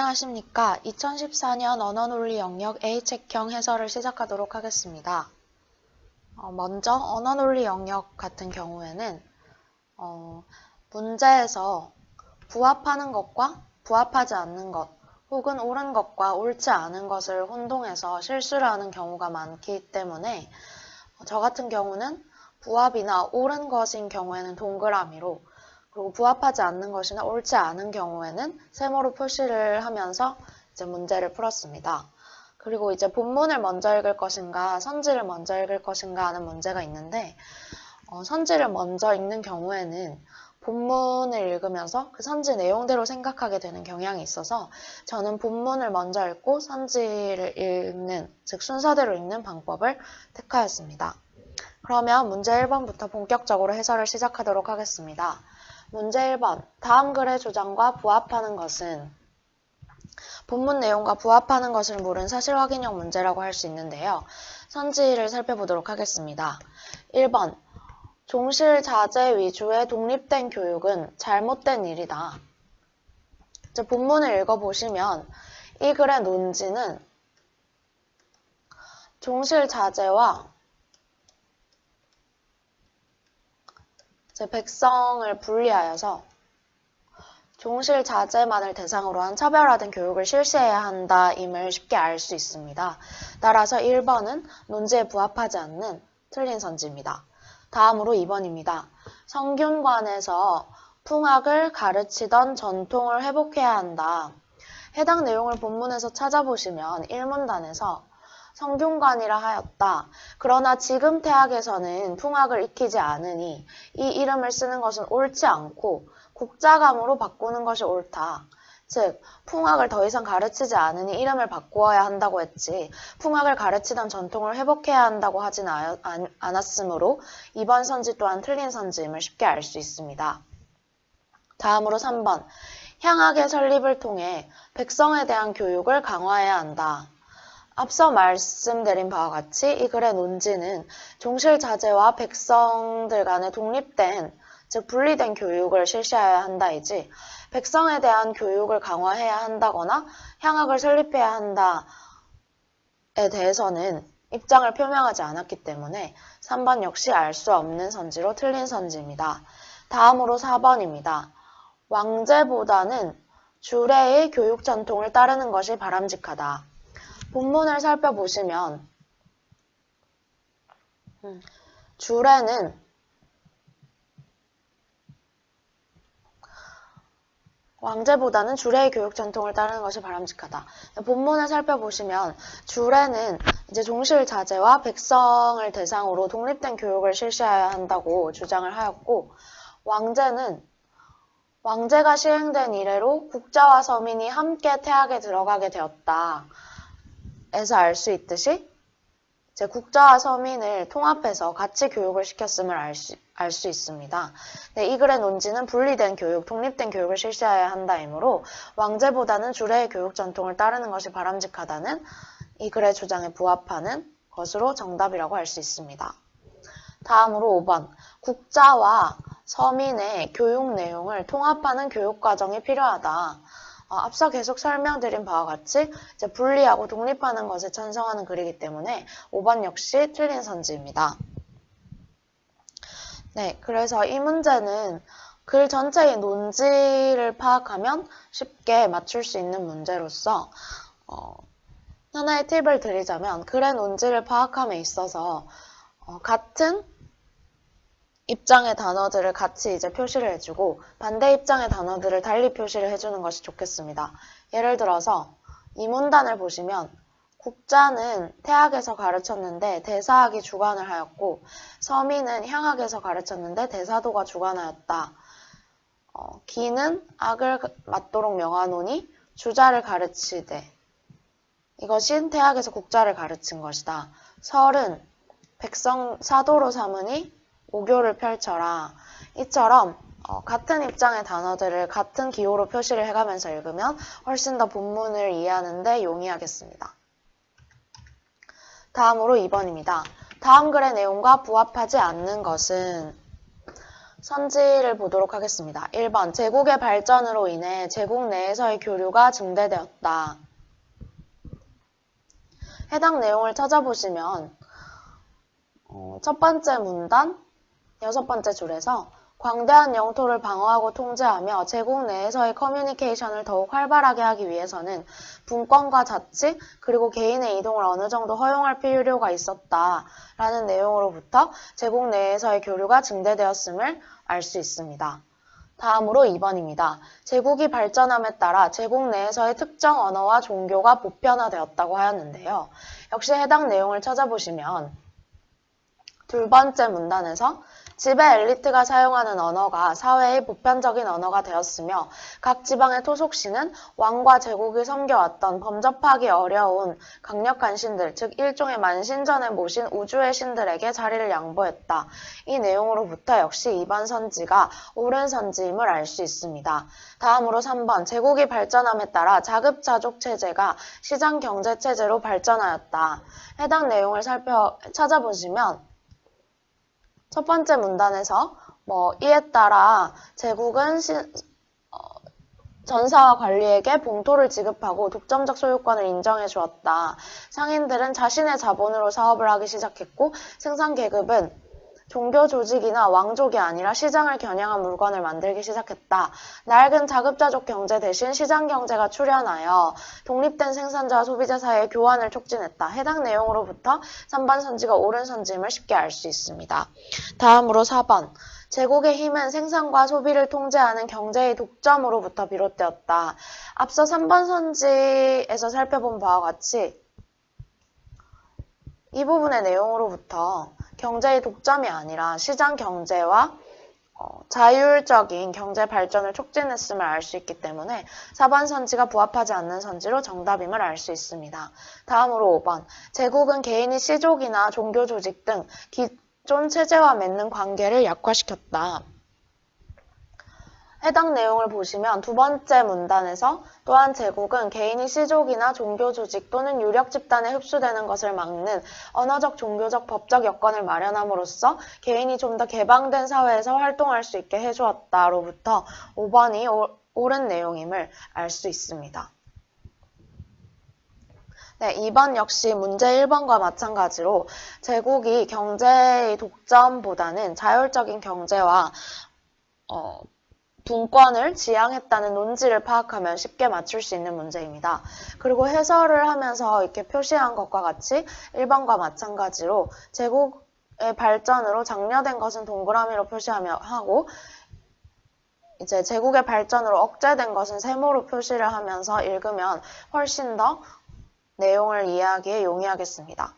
안녕하십니까. 2014년 언어논리 영역 A책형 해설을 시작하도록 하겠습니다. 먼저 언어논리 영역 같은 경우에는 문제에서 부합하는 것과 부합하지 않는 것, 혹은 옳은 것과 옳지 않은 것을 혼동해서 실수를 하는 경우가 많기 때문에 저 같은 경우는 부합이나 옳은 것인 경우에는 동그라미로, 그리고 부합하지 않는 것이나 옳지 않은 경우에는 세모로 표시를 하면서 이제 문제를 풀었습니다. 그리고 이제 본문을 먼저 읽을 것인가, 선지를 먼저 읽을 것인가 하는 문제가 있는데, 선지를 먼저 읽는 경우에는 본문을 읽으면서 그 선지 내용대로 생각하게 되는 경향이 있어서 저는 본문을 먼저 읽고 선지를 읽는, 즉 순서대로 읽는 방법을 택하였습니다. 그러면 문제 1번부터 본격적으로 해설을 시작하도록 하겠습니다. 문제 1번, 다음 글의 주장과 부합하는 것은 본문 내용과 부합하는 것을 물은 사실 확인형 문제라고 할 수 있는데요. 선지를 살펴보도록 하겠습니다. 1번, 종실자재 위주의 독립된 교육은 잘못된 일이다. 이제 본문을 읽어보시면 이 글의 논지는 종실자재와 백성을 분리하여서 종실자재만을 대상으로 한 차별화된 교육을 실시해야 한다임을 쉽게 알 수 있습니다. 따라서 1번은 논지에 부합하지 않는 틀린 선지입니다. 다음으로 2번입니다. 성균관에서 풍학을 가르치던 전통을 회복해야 한다. 해당 내용을 본문에서 찾아보시면 1문단에서 성균관이라 하였다. 그러나 지금 태학에서는 풍학을 익히지 않으니 이 이름을 쓰는 것은 옳지 않고 국자감으로 바꾸는 것이 옳다. 즉, 풍학을 더 이상 가르치지 않으니 이름을 바꾸어야 한다고 했지 풍학을 가르치던 전통을 회복해야 한다고 하진 않았으므로 이번 선지 또한 틀린 선지임을 쉽게 알 수 있습니다. 다음으로 3번, 향학의 설립을 통해 백성에 대한 교육을 강화해야 한다. 앞서 말씀드린 바와 같이 이 글의 논지는 종실자재와 백성들 간의 독립된, 즉 분리된 교육을 실시해야 한다이지 백성에 대한 교육을 강화해야 한다거나 향학을 설립해야 한다에 대해서는 입장을 표명하지 않았기 때문에 3번 역시 알 수 없는 선지로 틀린 선지입니다. 다음으로 4번입니다. 왕제보다는 주례의 교육 전통을 따르는 것이 바람직하다. 본문을 살펴보시면 주례는 왕제보다는 주례의 교육 전통을 따르는 것이 바람직하다. 본문을 살펴보시면 주례는 이제 종실자재와 백성을 대상으로 독립된 교육을 실시해야 한다고 주장을 하였고, 왕제는 왕제가 시행된 이래로 국자와 서민이 함께 태학에 들어가게 되었다. 에서 알 수 있듯이 이제 국자와 서민을 통합해서 같이 교육을 시켰음을 알 수 있습니다. 네, 이 글의 논지는 분리된 교육, 독립된 교육을 실시해야 한다이므로 왕제보다는 주례의 교육 전통을 따르는 것이 바람직하다는 이 글의 주장에 부합하는 것으로 정답이라고 할 수 있습니다. 다음으로 5번, 국자와 서민의 교육 내용을 통합하는 교육 과정이 필요하다. 앞서 계속 설명드린 바와 같이 이제 분리하고 독립하는 것에 찬성하는 글이기 때문에 5번 역시 틀린 선지입니다. 네, 그래서 이 문제는 글 전체의 논지를 파악하면 쉽게 맞출 수 있는 문제로서 하나의 팁을 드리자면 글의 논지를 파악함에 있어서 같은 입장의 단어들을 같이 이제 표시를 해주고 반대 입장의 단어들을 달리 표시를 해주는 것이 좋겠습니다. 예를 들어서 이 문단을 보시면 국자는 태학에서 가르쳤는데 대사학이 주관을 하였고 서민은 향학에서 가르쳤는데 대사도가 주관하였다. 기는 악을 맞도록 명하노니 주자를 가르치되 이것이 태학에서 국자를 가르친 것이다. 설은 백성 사도로 삼으니 오교를 펼쳐라. 이처럼 같은 입장의 단어들을 같은 기호로 표시를 해가면서 읽으면 훨씬 더 본문을 이해하는 데 용이하겠습니다. 다음으로 2번입니다. 다음 글의 내용과 부합하지 않는 것은 선지를 보도록 하겠습니다. 1번, 제국의 발전으로 인해 제국 내에서의 교류가 증대되었다. 해당 내용을 찾아보시면 첫 번째 문단, 여섯 번째 줄에서 광대한 영토를 방어하고 통제하며 제국 내에서의 커뮤니케이션을 더욱 활발하게 하기 위해서는 분권과 자치 그리고 개인의 이동을 어느 정도 허용할 필요가 있었다라는 내용으로부터 제국 내에서의 교류가 증대되었음을 알 수 있습니다. 다음으로 2번입니다. 제국이 발전함에 따라 제국 내에서의 특정 언어와 종교가 보편화되었다고 하였는데요. 역시 해당 내용을 찾아보시면 두 번째 문단에서 지배 엘리트가 사용하는 언어가 사회의 보편적인 언어가 되었으며 각 지방의 토속신은 왕과 제국이 섬겨왔던 범접하기 어려운 강력한 신들, 즉 일종의 만신전에 모신 우주의 신들에게 자리를 양보했다. 이 내용으로부터 역시 2번 선지가 옳은 선지임을 알 수 있습니다. 다음으로 3번, 제국이 발전함에 따라 자급자족 체제가 시장 경제 체제로 발전하였다. 해당 내용을 찾아보시면 첫 번째 문단에서 이에 따라 제국은 전사와 관리에게 봉토를 지급하고 독점적 소유권을 인정해 주었다. 상인들은 자신의 자본으로 사업을 하기 시작했고 생산 계급은 종교 조직이나 왕족이 아니라 시장을 겨냥한 물건을 만들기 시작했다. 낡은 자급자족 경제 대신 시장 경제가 출현하여 독립된 생산자와 소비자 사이의 교환을 촉진했다. 해당 내용으로부터 3번 선지가 옳은 선지임을 쉽게 알 수 있습니다. 다음으로 4번. 제국의 힘은 생산과 소비를 통제하는 경제의 독점으로부터 비롯되었다. 앞서 3번 선지에서 살펴본 바와 같이 이 부분의 내용으로부터 경제의 독점이 아니라 시장 경제와 자율적인 경제 발전을 촉진했음을 알 수 있기 때문에 4번 선지가 부합하지 않는 선지로 정답임을 알 수 있습니다. 다음으로 5번. 제국은 개인이 시족이나 종교 조직 등 기존 체제와 맺는 관계를 약화시켰다. 해당 내용을 보시면 두 번째 문단에서 또한 제국은 개인이 시족이나 종교 조직 또는 유력 집단에 흡수되는 것을 막는 언어적, 종교적, 법적 여건을 마련함으로써 개인이 좀 더 개방된 사회에서 활동할 수 있게 해주었다로부터 5번이 옳은 내용임을 알 수 있습니다. 네, 2번 역시 문제 1번과 마찬가지로 제국이 경제의 독점보다는 자율적인 경제와 분권을 지향했다는 논지를 파악하면 쉽게 맞출 수 있는 문제입니다. 그리고 해설을 하면서 이렇게 표시한 것과 같이 1번과 마찬가지로 제국의 발전으로 장려된 것은 동그라미로 하고 이제 제국의 발전으로 억제된 것은 세모로 표시를 하면서 읽으면 훨씬 더 내용을 이해하기에 용이하겠습니다.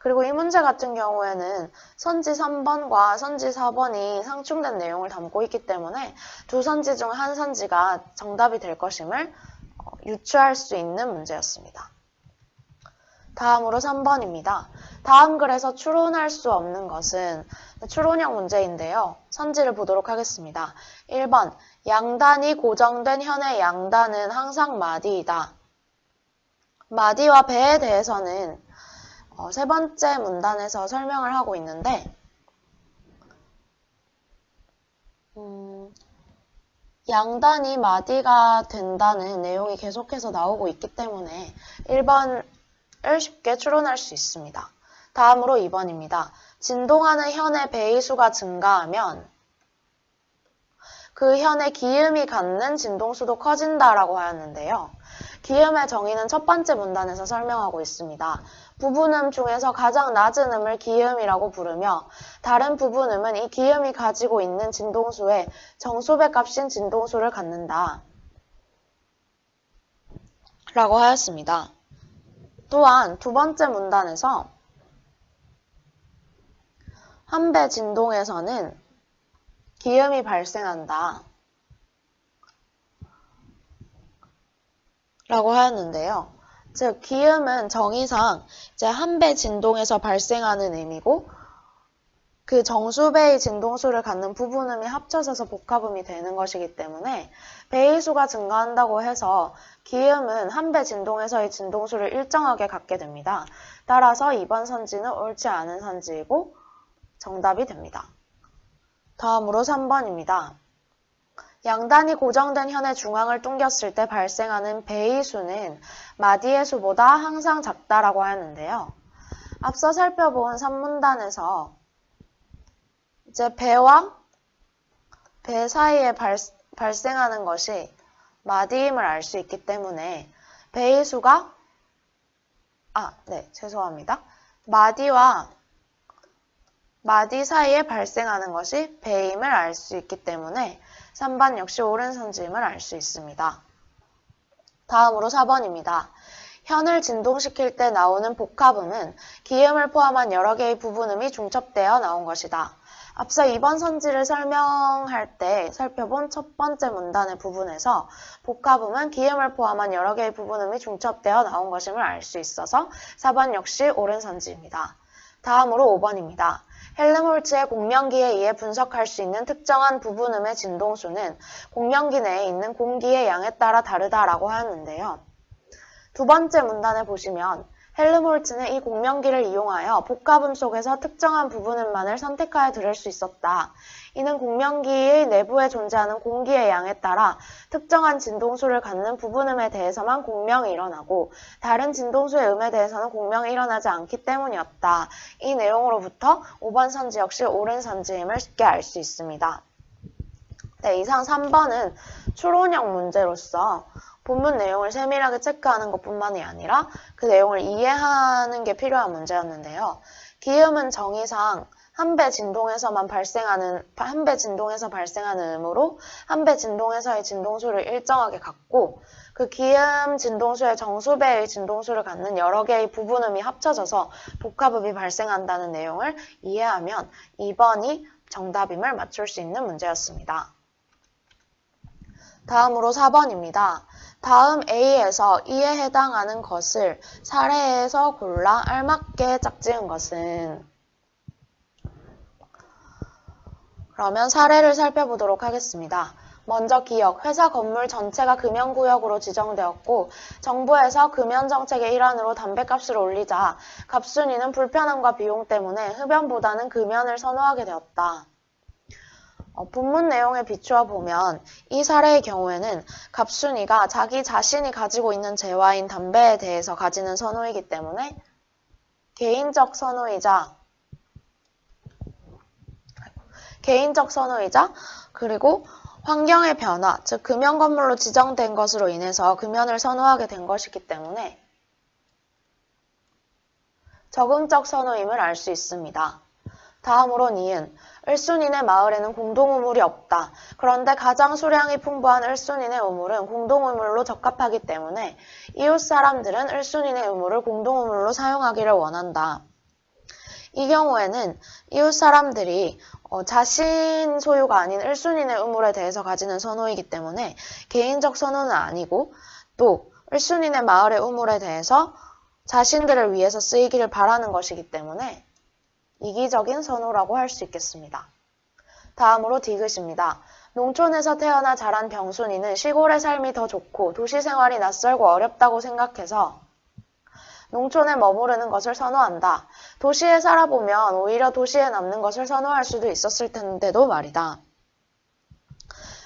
그리고 이 문제 같은 경우에는 선지 3번과 선지 4번이 상충된 내용을 담고 있기 때문에 두 선지 중 한 선지가 정답이 될 것임을 유추할 수 있는 문제였습니다. 다음으로 3번입니다. 다음 글에서 추론할 수 없는 것은 추론형 문제인데요. 선지를 보도록 하겠습니다. 1번, 양단이 고정된 현의 양단은 항상 마디이다. 마디와 배에 대해서는 세 번째 문단에서 설명을 하고 있는데 양단이 마디가 된다는 내용이 계속해서 나오고 있기 때문에 1번을 쉽게 추론할 수 있습니다. 다음으로 2번입니다. 진동하는 현의 배의수가 증가하면 그 현의 기음이 갖는 진동수도 커진다라고 하였는데요. 기음의 정의는 첫 번째 문단에서 설명하고 있습니다. 부분음 중에서 가장 낮은 음을 기음이라고 부르며 다른 부분음은 이 기음이 가지고 있는 진동수의 정수배 값인 진동수를 갖는다. 라고 하였습니다. 또한 두 번째 문단에서 한 배 진동에서는 기음이 발생한다. 라고 하였는데요. 즉, 기음은 정의상 이제 한 배 진동에서 발생하는 음이고 그 정수배의 진동수를 갖는 부분음이 합쳐져서 복합음이 되는 것이기 때문에 배의수가 증가한다고 해서 기음은 한 배 진동에서의 진동수를 일정하게 갖게 됩니다. 따라서 2번 선지는 옳지 않은 선지이고 정답이 됩니다. 다음으로 3번입니다. 양단이 고정된 현의 중앙을 뚱겼을 때 발생하는 배의 수는 마디의 수보다 항상 작다라고 하는데요. 앞서 살펴본 3문단에서 이제 배와 배 사이에 발생하는 것이 마디임을 알 수 있기 때문에 배의 수가 죄송합니다. 마디와 마디 사이에 발생하는 것이 배임을 알 수 있기 때문에 3번 역시 옳은 선지임을 알 수 있습니다. 다음으로 4번입니다. 현을 진동시킬 때 나오는 복합음은 기음을 포함한 여러 개의 부분음이 중첩되어 나온 것이다. 앞서 2번 선지를 설명할 때 살펴본 첫 번째 문단의 부분에서 복합음은 기음을 포함한 여러 개의 부분음이 중첩되어 나온 것임을 알 수 있어서 4번 역시 옳은 선지입니다. 다음으로 5번입니다. 헬름홀츠의 공명기에 의해 분석할 수 있는 특정한 부분음의 진동수는 공명기 내에 있는 공기의 양에 따라 다르다라고 하는데요. 두 번째 문단을 보시면 헬름홀츠는 이 공명기를 이용하여 복합음 속에서 특정한 부분음만을 선택하여 들을 수 있었다. 이는 공명기의 내부에 존재하는 공기의 양에 따라 특정한 진동수를 갖는 부분음에 대해서만 공명이 일어나고 다른 진동수의 음에 대해서는 공명이 일어나지 않기 때문이었다. 이 내용으로부터 5번 선지 역시 옳은 선지임을 쉽게 알 수 있습니다. 네, 이상 3번은 추론형 문제로서 본문 내용을 세밀하게 체크하는 것뿐만이 아니라 그 내용을 이해하는 게 필요한 문제였는데요. 기음은 정의상 한 배 진동에서 발생하는 음으로 한 배 진동에서의 진동수를 일정하게 갖고 그 기음 진동수의 정수배의 진동수를 갖는 여러 개의 부분음이 합쳐져서 복합음이 발생한다는 내용을 이해하면 2번이 정답임을 맞출 수 있는 문제였습니다. 다음으로 4번입니다. 다음 A에서 E에 해당하는 것을 사례에서 골라 알맞게 짝지은 것은? 그러면 사례를 살펴보도록 하겠습니다. 먼저 기억, 회사 건물 전체가 금연구역으로 지정되었고 정부에서 금연정책의 일환으로 담배값을 올리자 갑순이는 불편함과 비용 때문에 흡연보다는 금연을 선호하게 되었다. 본문 내용에 비추어 보면 이 사례의 경우에는 갑순이가 자기 자신이 가지고 있는 재화인 담배에 대해서 가지는 선호이기 때문에 개인적 선호이자 그리고 환경의 변화, 즉 금연 건물로 지정된 것으로 인해서 금연을 선호하게 된 것이기 때문에 적응적 선호임을 알 수 있습니다. 다음으로 니은, 을순인의 마을에는 공동우물이 없다. 그런데 가장 수량이 풍부한 을순인의 우물은 공동우물로 적합하기 때문에 이웃 사람들은 을순인의 우물을 공동우물로 사용하기를 원한다. 이 경우에는 이웃 사람들이 자신 소유가 아닌 을순인의 우물에 대해서 가지는 선호이기 때문에 개인적 선호는 아니고 또 을순인의 마을의 우물에 대해서 자신들을 위해서 쓰이기를 바라는 것이기 때문에 이기적인 선호라고 할 수 있겠습니다. 다음으로 디귿입니다. 농촌에서 태어나 자란 병순이는 시골의 삶이 더 좋고 도시 생활이 낯설고 어렵다고 생각해서 농촌에 머무르는 것을 선호한다. 도시에 살아보면 오히려 도시에 남는 것을 선호할 수도 있었을 텐데도 말이다.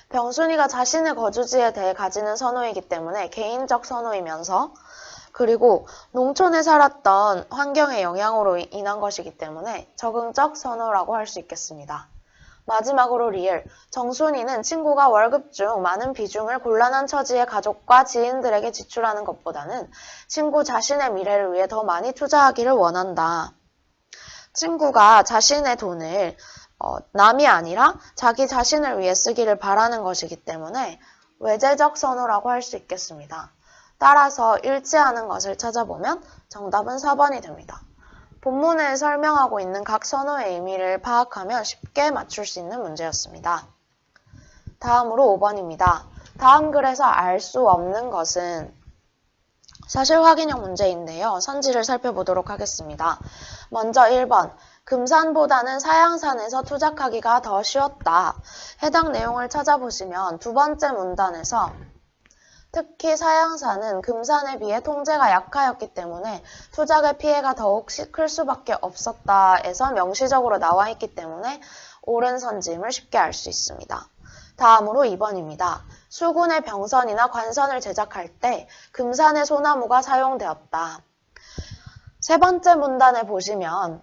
병순이가 자신의 거주지에 대해 가지는 선호이기 때문에 개인적 선호이면서 그리고 농촌에 살았던 환경의 영향으로 인한 것이기 때문에 적응적 선호라고 할 수 있겠습니다. 마지막으로 리을, 정순이는 친구가 월급 중 많은 비중을 곤란한 처지의 가족과 지인들에게 지출하는 것보다는 친구 자신의 미래를 위해 더 많이 투자하기를 원한다. 친구가 자신의 돈을 남이 아니라 자기 자신을 위해 쓰기를 바라는 것이기 때문에 외재적 선호라고 할 수 있겠습니다. 따라서 일치하는 것을 찾아보면 정답은 4번이 됩니다. 본문에 설명하고 있는 각 선호의 의미를 파악하면 쉽게 맞출 수 있는 문제였습니다. 다음으로 5번입니다. 다음 글에서 알 수 없는 것은 사실 확인형 문제인데요. 선지를 살펴보도록 하겠습니다. 먼저 1번. 금산보다는 사양산에서 투작하기가 더 쉬웠다. 해당 내용을 찾아보시면 두 번째 문단에서 특히 사양산은 금산에 비해 통제가 약하였기 때문에 투작의 피해가 더욱 클 수밖에 없었다에서 명시적으로 나와 있기 때문에 옳은 선지임을 쉽게 알 수 있습니다. 다음으로 2번입니다. 수군의 병선이나 관선을 제작할 때 금산의 소나무가 사용되었다. 세 번째 문단에 보시면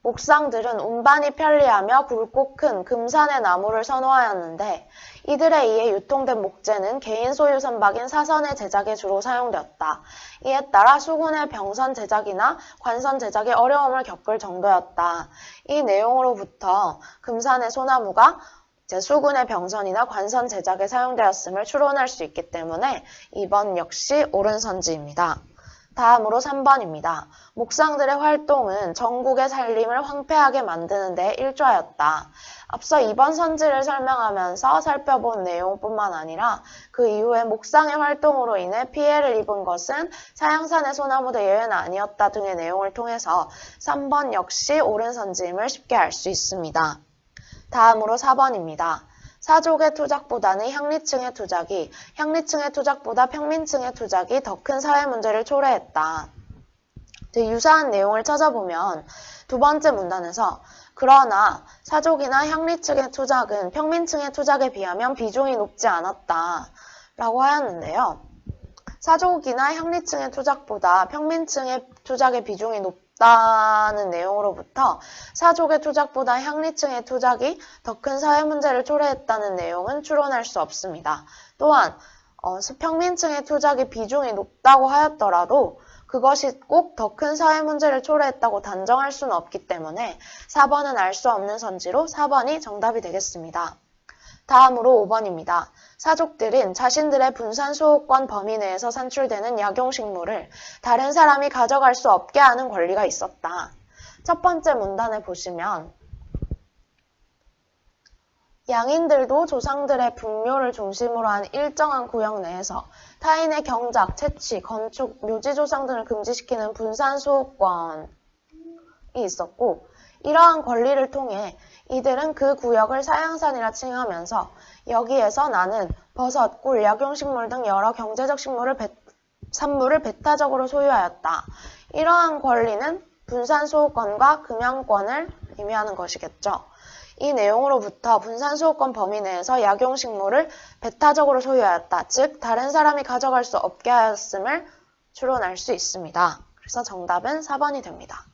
옥상들은 운반이 편리하며 굵고 큰 금산의 나무를 선호하였는데 이들에 의해 유통된 목재는 개인 소유 선박인 사선의 제작에 주로 사용되었다. 이에 따라 수군의 병선 제작이나 관선 제작에 어려움을 겪을 정도였다. 이 내용으로부터 금산의 소나무가 수군의 병선이나 관선 제작에 사용되었음을 추론할 수 있기 때문에 2번 역시 옳은 선지입니다. 다음으로 3번입니다. 목상들의 활동은 전국의 살림을 황폐하게 만드는 데 일조하였다. 앞서 2번 선지를 설명하면서 살펴본 내용뿐만 아니라 그 이후에 목상의 활동으로 인해 피해를 입은 것은 사양산의 소나무도 예외는 아니었다 등의 내용을 통해서 3번 역시 옳은 선지임을 쉽게 알 수 있습니다. 다음으로 4번입니다. 사족의 투작보다는 향리층의 투작이, 향리층의 투작보다 평민층의 투작이 더 큰 사회 문제를 초래했다. 유사한 내용을 찾아보면 두 번째 문단에서 그러나 사족이나 향리층의 투작은 평민층의 투작에 비하면 비중이 높지 않았다 라고 하였는데요. 사족이나 향리층의 투작보다 평민층의 투작의 비중이 높다는 내용으로부터 사족의 투작보다 향리층의 투작이 더 큰 사회 문제를 초래했다는 내용은 추론할 수 없습니다. 또한 평민층의 투작의 비중이 높다고 하였더라도 그것이 꼭 더 큰 사회 문제를 초래했다고 단정할 수는 없기 때문에 4번은 알 수 없는 선지로 4번이 정답이 되겠습니다. 다음으로 5번입니다. 사족들은 자신들의 분산수호권 범위 내에서 산출되는 약용식물을 다른 사람이 가져갈 수 없게 하는 권리가 있었다. 첫 번째 문단에 보시면 양인들도 조상들의 분묘를 중심으로 한 일정한 구역 내에서 타인의 경작, 채취, 건축, 묘지조상 등을 금지시키는 분산수호권이 있었고 이러한 권리를 통해 이들은 그 구역을 사양산이라 칭하면서 여기에서 나는 버섯, 꿀, 약용식물 등 여러 경제적 산물을 배타적으로 소유하였다. 이러한 권리는 분산수호권과 금양권을 의미하는 것이겠죠. 이 내용으로부터 분산수호권 범위 내에서 약용식물을 배타적으로 소유하였다. 즉 다른 사람이 가져갈 수 없게 하였음을 추론할 수 있습니다. 그래서 정답은 4번이 됩니다.